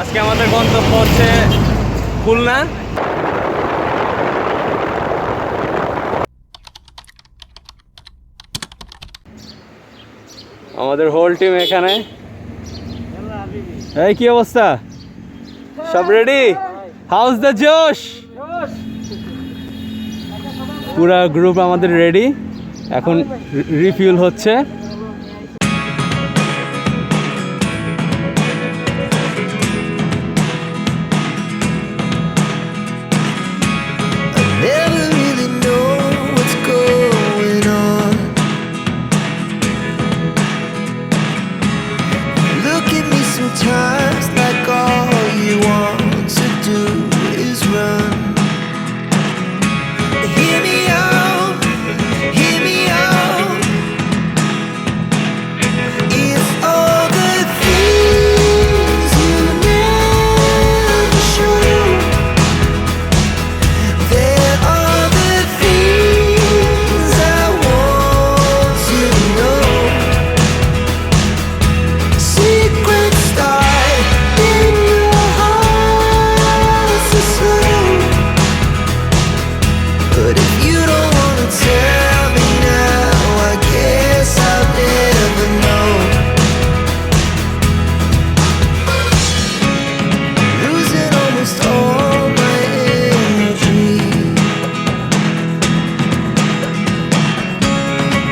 আজকে আমাদের গন্তব্য হচ্ছে খুলনা। আমাদের হোল টিম এখানে। এই কি অবস্থা, সব রেডি? হাউস দ্য জোশ। পুরা গ্রুপ আমাদের রেডি, এখন রিফিউল হচ্ছে। Never really know what's going on. Look at me sometimes like all you want to do is run. Hear me out, hear me out. It's all the things you never show. There are the things I want to know. Secrets start in your heart so slow. But if you don't wanna tell me now, I guess I'll never know. Losing almost all my energy.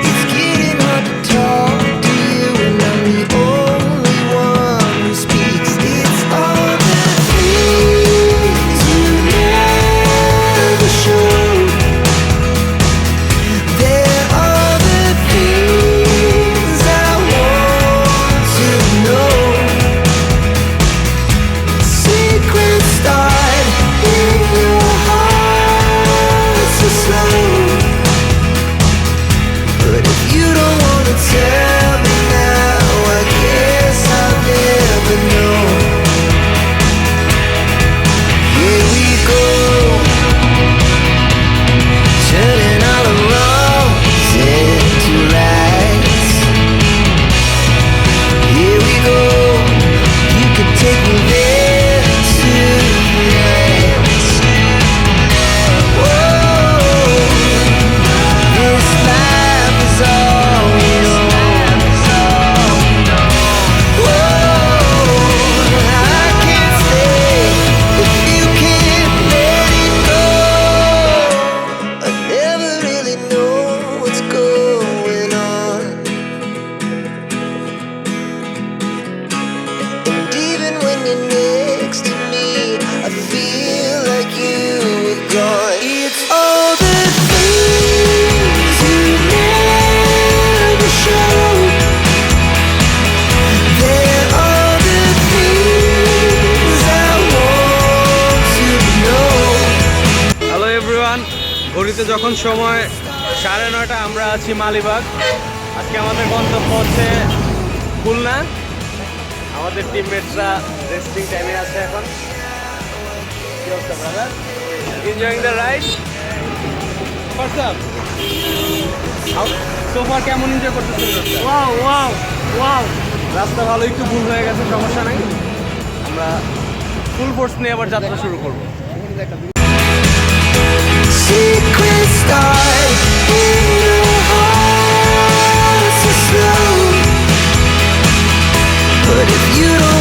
It's getting hard to talk to you, and I'm the only one who speaks. It's all the things you never show. There are the things I want to know. Secrets start in your heart so slow. But if you don't wanna tell me now, I guess I'll never know. Here we go, turning all the wrongs into rights. Here we go, you can take me there tonight. Whoa, this life is all we know. Whoa, I can't stay if you can't let it go. I never really know what's going on. And even when you're next to me, I feel like you were gone. It's all the things you never show. There are the things I want to know. Hello everyone, ঘড়িতে যখন সময় 9:30, আমরা আছি মালিবাগ। আজকে আমাদের গন্তব্য হচ্ছে খুলনা। আমাদের টিমমেটসরা রেস্টিং টাইমে আছে এখন। কি অবস্থা brother? Enjoying the ride? WhatsApp so far কেমন এনজয় করতেছেন? ওয়াও ওয়াও ওয়াও, রাস্তা ভালো, একটু ভুল হয়ে গেছে, সমস্যা নাই। আমরা ফুল ফোর্স নিয়ে আবার যাত্রা শুরু করবো। Secrets start in your heart so slow. But if you don't